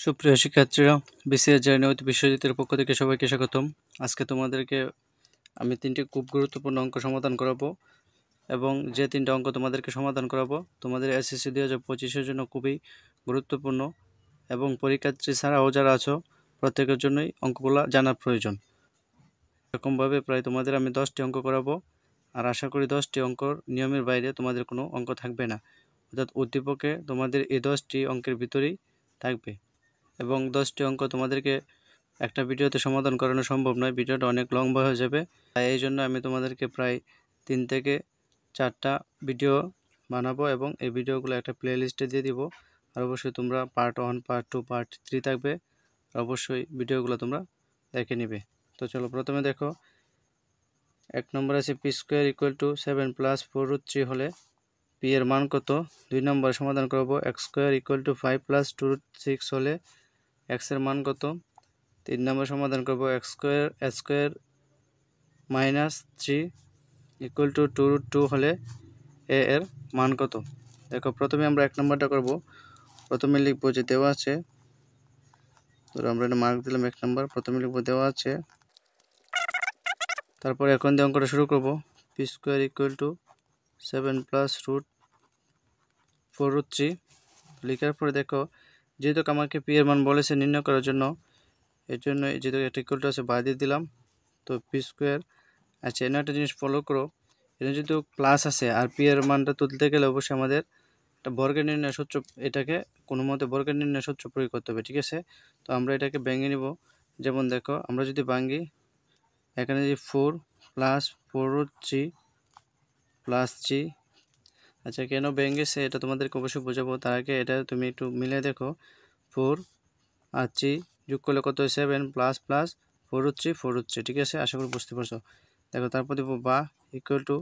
সুপ্রিয় শিক্ষার্থীরা, BCS journey with বিশ্বজিতের পক্ষ থেকে সবাইকে স্বাগতম। আজকে তোমাদেরকে আমি 3টি খুব গুরুত্বপূর্ণ অঙ্ক সমাধান করাবো এবং যে 3টা অঙ্ক তোমাদেরকে সমাধান করাবো তোমাদের এসএসসি 2025-এর জন্য খুবই গুরুত্বপূর্ণ এবং পরীক্ষার্থী ছাড়াও যারা আছো প্রত্যেকের জন্যই অঙ্কগুলো জানার প্রয়োজন। এরকমভাবে প্রায় তোমাদের আমি 10টি অঙ্ক করাবো, আর আশা করি 10টি অঙ্কর নিয়মের বাইরে তোমাদের কোনো অঙ্ক থাকবে না, অর্থাৎ উদ্দীপকে তোমাদের এই 10টি অঙ্কের ভিতরেই থাকবে এবং 10টি অঙ্ক তোমাদেরকে একটা ভিডিওতে সমাধান করানো সম্ভব নয়, ভিডিওটা অনেক লম্বা হয়ে যাবে। তাই এই জন্য আমি তোমাদেরকে প্রায় 3 থেকে 4টা ভিডিও বানাবো এবং এই ভিডিওগুলো একটা প্লেলিস্টে দিয়ে দিব। আর অবশ্যই তোমরা পার্ট 1, পার্ট 2, পার্ট 3 থাকবে, অবশ্যই ভিডিওগুলো তোমরা দেখে নিবে। তো চলো প্রথমে দেখো, 1 নম্বর আছে P square equal to 7 plus 4√3 হলে পি এর মান কত। 2 নম্বর সমাধান করব, x square equal to 5 plus 2√6 হলে এক্স এর মান কত। 3 নম্বর সমাধান করব, x square minus 3 equal to 2√2 হলে এ এর মান কত। দেখো প্রথমে আমরা 1 নম্বরটা করব। প্রথমে লিখব যে দেওয়া আছে, তো আমরা এটা মার্ক দিলাম 1 নম্বর। প্রথমে লিখব দেওয়া আছে, তারপর এখন দিয়ে অঙ্কটা শুরু করব। P square equal to 7 plus 4√3 লেখার পরে দেখো, যেহেতু আমাকে পি এর মান বলেছে নির্ণয় করার জন্য, এর জন্য যেহেতু একটা ইকুয়াল টু আছে বাদ দিয়ে দিলাম। তো পি স্কোয়ার, আচ্ছা এখানে একটা জিনিস ফলো করো, এটা যেহেতু প্লাস আছে আর পি এর মানটা তুলতে গেলে অবশ্যই আমাদের একটা বর্গের নির্ণয় সূত্র, এটাকে কোনো মতে বর্গের নির্ণয় সূত্র প্রয়োগ করতে হবে, ঠিক আছে। তো আমরা এটাকে ভেঙে নিব। যেমন দেখো আমরা যদি ভাঙি, এখানে যে 4 প্লাস 4√3 প্লাস 3, আচ্ছা কেন ভেঙেছে এটা তোমাদেরকে অবশ্যই বোঝাবো। তার আগে এটা তুমি একটু মিলে দেখো, 4 আর 3 যোগ করলে কত হয় 7 প্লাস প্লাস 4√3, ঠিক আছে। আশা করি বুঝতে পারছো। দেখো তারপর দেবো বা ইকুয়াল টু,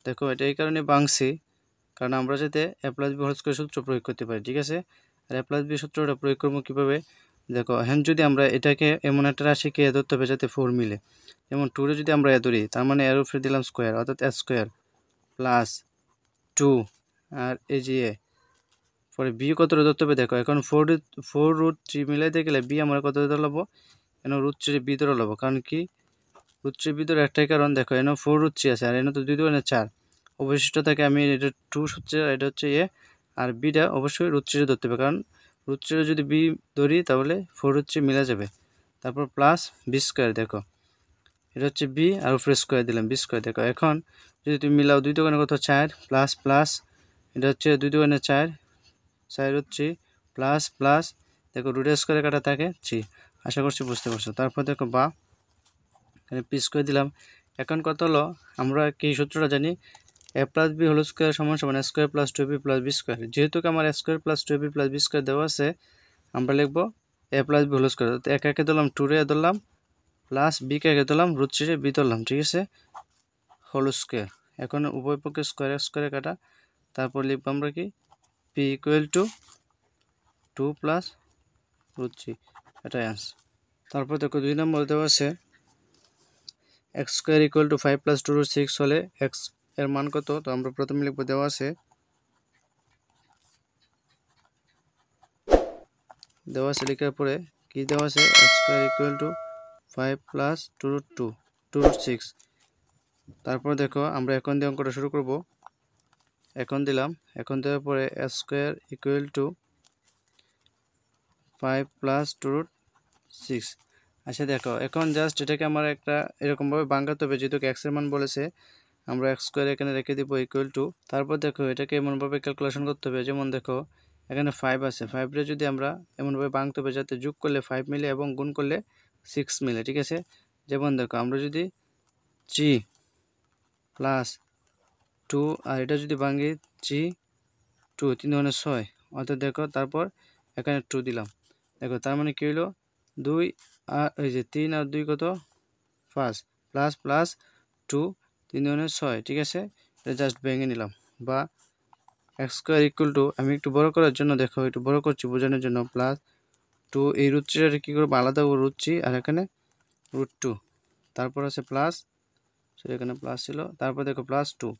দেখো এটা এই কারণে ভাঙছি কারণ আমরা যাতে এ প্লাস বি হোল স্কয়ার সূত্র প্রয়োগ করতে পারি, ঠিক আছে। আর এ প্লাস বি সূত্রটা প্রয়োগ করবো কীভাবে, দেখো হ্যাঁ যদি আমরা এটাকে এমন একটা রাশিকে এ ধরতে হবে যাতে 4 মিলে, যেমন 2 যদি আমরা এ ধরি, তার মানে এর উপরে দিলাম স্কোয়ার, অর্থাৎ এ স্কোয়ার প্লাস 2 আর এই যে পরে বি কত ধরতে হবে। দেখো এখন 4√3 মিলাইতে গেলে বি আমরা কত ধরে লব, এন √3 বি ধরে লব, কারণ কি √3 বি ধরে একটাই কারণ, দেখো এন 4√3 আছে আর এন তো 2 2 4, অবশিষ্ট থাকে আমি এটা 2 হচ্ছে, এটা হচ্ছে এ, আর বিটা অবশ্যই √3 ধরতে হবে, কারণ √3 যদি বি ধরি তাহলে 4√3 মিলা যাবে। তারপর প্লাস বি স্কোয়ার, দেখো এটা হচ্ছে বি আর উপরে স্কোয়ার দিলাম বি স্কোয়ার। দেখো এখন যদি তুমি মিলাও 2 দোকানে কত 4 প্লাস প্লাস, এটা হচ্ছে 2 দোকানে 4 4√3 প্লাস প্লাস, দেখো রুটের স্কোয়ারে কাটা থাকে 3। আশা করছি বুঝতে পারছো। তারপর দেখো বা এখানে পি স্কোয়ার দিলাম। এখন কত হলো, আমরা কি সূত্রটা জানি, a plus b whole square সমান সমান square plus 2b plus b square. যেহেতু আমার square plus 2b plus b square দেওয়া আছে, আমরা লিখবো a plus b whole square, একে একে ধরলাম 2 রে ধরলাম প্লাস বি কে একে ধরলাম √3 রে বি ধরলাম, ঠিক আছে, হোল স্কোয়ার। এখন উভয় পক্ষে স্কোয়ারে কাটা। তারপর লিখবো আমরা কি পি ইকুয়াল টু 2 প্লাস √3, এটাই আনসার। তারপর দেখো 2 নম্বর দেওয়া আছে, x square equal to 5 plus 2√6 হলে এক্স এর মান কত। তো আমরা প্রথমে লিখবো দেওয়া আছে, লেখার পরে কি দেওয়া আছে, x square equal to 5 plus 2√6। তারপর দেখো আমরা এখন দিয়ে অঙ্কটা শুরু করব। এখন দিলাম, এখন দেওয়ার পরে x square equal to 5 plus 2√6। আচ্ছা দেখো এখন জাস্ট এটাকে আমার একটা এরকমভাবে ভাঙাতে হবে, যেহেতু এক্স এর মান বলেছে আমরা এক্স স্কোয়ার এখানে রেখে দিব ইকুয়াল টু। তারপর দেখো এটাকে এমনভাবে ক্যালকুলেশন করতে হবে, যেমন দেখো এখানে 5 আছে, 5রে যদি আমরা এমনভাবে ভাঙতে হবে যাতে যোগ করলে 5 মিলে এবং গুণ করলে 6 মিলে, ঠিক আছে। যেমন দেখো আমরা যদি 3 প্লাস 2 আর এটা যদি ভাঙি 3 2 3 ধরনের 6, অর্থাৎ দেখো তারপর এখানে 2 দিলাম। দেখো তার মানে কি হলো 2 আর এই যে 3 আর 2 কত 5 প্লাস প্লাস 2 3 ধরনের 6, ঠিক আছে। এটা জাস্ট ভেঙে নিলাম। বা এক্স স্কোয়ার ইকুয়াল টু, আমি একটু বড় করার জন্য দেখো একটু বড় করছি বোঝানোর জন্য, প্লাস 2 এই √3টা কী করবো আলাদা √3 আর এখানে √2, তারপর আছে প্লাস, সেটা এখানে প্লাস ছিল, তারপর দেখো প্লাস 2।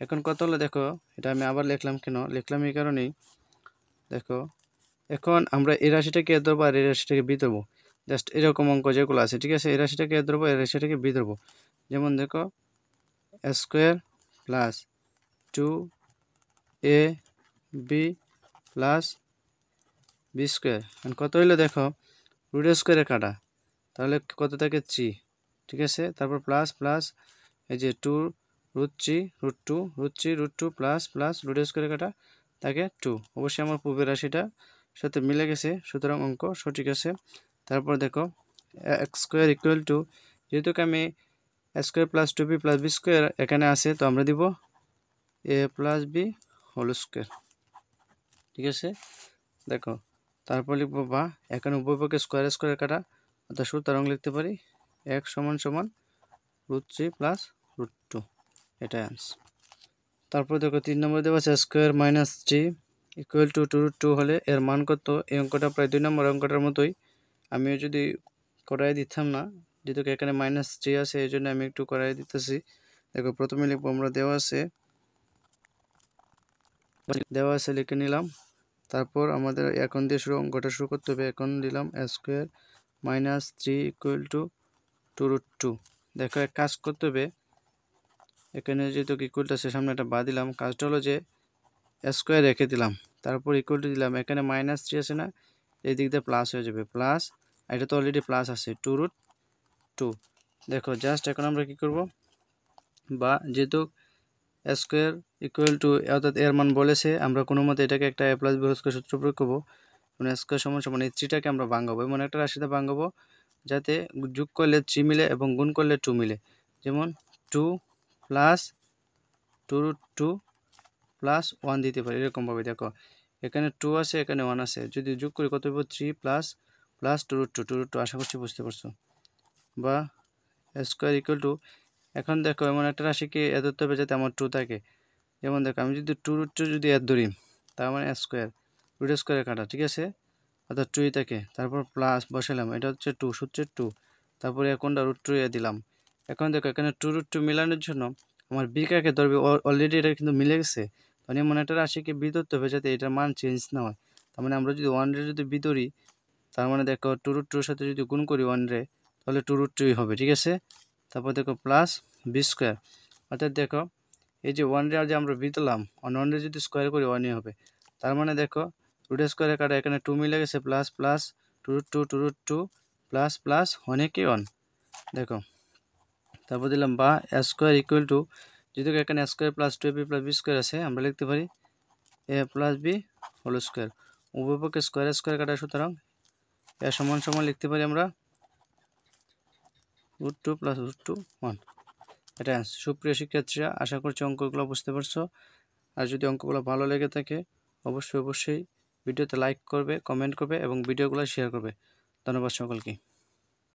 এখন কত হলো দেখো, এটা আমি আবার লিখলাম, কেন লিখলাম এই কারণেই, দেখো এখন আমরা এই রাশিটাকে এ ধরবো আর এই রাশিটাকে বি ধরবো, জাস্ট এরকম অঙ্ক যেগুলো আছে, ঠিক আছে? এই রাশিটাকে এ ধরবো, এই রাশিটাকে বি ধরবো। যেমন দেখো square plus 2ab plus b square কত হইলো দেখো, রুট স্কোয়ারে কাটা, তাহলে কত থাকে 3, ঠিক আছে? তারপর প্লাস প্লাস এই যে 2√3√2 প্লাস প্লাস রুট স্কোয়ারে কাটা থাকে 2। অবশ্যই আমার পূর্বের রাশিটা সাথে মিলে গেছে, সুতরাং অঙ্ক সঠিক আছে। তারপর দেখো এক্স স্কোয়ার ইকুয়াল টু, যেহেতু আমি square plus 2b plus b square এখানে আছে, তো আমরা দিব a plus b whole square, ঠিক আছে? দেখো তারপর লিখবো বা এখানে উভয় পক্ষে স্কোয়ার স্কোয়ারে কাটা, অর্থাৎ সুতরাং লিখতে পারি x সমান সমান √3 প্লাস √2, এটাই আনসার। তারপর দেখো 3 নম্বর দেওয়া আছে স্কোয়ার মাইনাস 3 ইকুয়াল টু 2√2 হলে এর মান কত? এই অঙ্কটা প্রায় 2 নম্বর অঙ্কটার মতোই, আমিও যদি করাই দিতাম না, যেহেতু এখানে -3 আছে এই জন্য আমি একটু করাই দিতেছি। দেখো প্রথমে লিখবো আমরা দেওয়া আছে লিখে নিলাম। তারপর আমাদের এখন দিয়ে অঙ্কটা শুরু করতে হবে। এখন দিলাম স্কোয়ার মাইনাস 3 ইকুয়াল টু 2√2। দেখো এক কাজ করতে হবে, এখানে যেহেতু ইকুয়ালটা আছে সামনে একটা বা দিলাম, কাজটা হলো যে স্কোয়ার রেখে দিলাম, তারপর ইকুয়াল টু দিলাম, এখানে -3 আছে না, এই দিক দিয়ে প্লাস হয়ে যাবে, প্লাস এটা তো অলরেডি প্লাস আছে 2√2। দেখো জাস্ট এখন আমরা কি করব, বা যেহেতু স্কোয়ার ইকুয়াল টু অর্থাৎ এর মান বলেছে, আমরা কোনো মতে এটাকে একটা a plus b whole square সূত্র প্রয়োগ করবো, মানে স্কোয়ার সমান সমান এই 3টাকে আমরা ভাঙাবো, এমন একটা রাশিতে ভাঙাবো যাতে যোগ করলে 3 মিলে এবং গুণ করলে 2 মিলে। যেমন 2 প্লাস 2√2 প্লাস 1 দিতে পারি, এরকমভাবে। দেখো এখানে 2 আছে, এখানে 1 আছে, যদি যোগ করি কত হবে 3 প্লাস প্লাস 2√2, আশা করছি বুঝতে পারছো। বা স্কোয়ার ইকুয়াল টু, এখন দেখো এমন একটা রাশিকে এ ধরতে হবে যাতে আমার 2 থাকে। যেমন দেখো আমি যদি 2√2 যদি এর ধরি, তার মানে স্কোয়ার রুট স্কোয়ারে কাটা, ঠিক আছে? অর্থাৎ 2ই থাকে, তারপর প্লাস বসালাম, এটা হচ্ছে 2 সূত্রের 2, তারপরে এখনটা √2 এ দিলাম। এখন দেখো এখানে 2√2 মিলানোর জন্য আমার বি কাকে ধরবে, অলরেডি এটা কিন্তু মিলে গেছে, মানে এমন একটা রাশিকে বি ধরতে হবে যাতে এটার মান চেঞ্জ না হয়। তার মানে আমরা যদি 1 রে যদি বি ধরি, তার মানে দেখো 2√2 এর সাথে যদি গুণ করি 1 রে, তাহলে 2√2 হবে, ঠিক আছে? তারপর দেখো প্লাস বি স্কোয়ার, অর্থাৎ দেখো এই যে 1 রে যে আমরা বি দিলাম, 1 রে যদি স্কোয়ার করি 1ই হবে। তার মানে দেখো রুট স্কোয়ারে কাটা, এখানে 2 মিলে গেছে, প্লাস প্লাস 2√2 প্লাস প্লাস অনেকই 1। দেখো তারপর দিলাম বা স্কোয়ার ইকুয়াল টু, যেহেতু এখানে square plus 2ab plus b square আছে, আমরা লিখতে পারি a plus b whole square. উভয় পক্ষে স্কোয়ার স্কোয়ার কাটা, সুতরাং এ সমান সমান লিখতে পারি আমরা √2 প্লাস √2 1। এটা সুপ্রিয় শিক্ষার্থীরা, আশা করছি অঙ্কগুলো বুঝতে পারছো। আর যদি অঙ্কগুলো ভালো লেগে থাকে অবশ্যই ভিডিওতে লাইক করবে, কমেন্ট করবে এবং ভিডিওগুলো শেয়ার করবে। ধন্যবাদ সকলকে।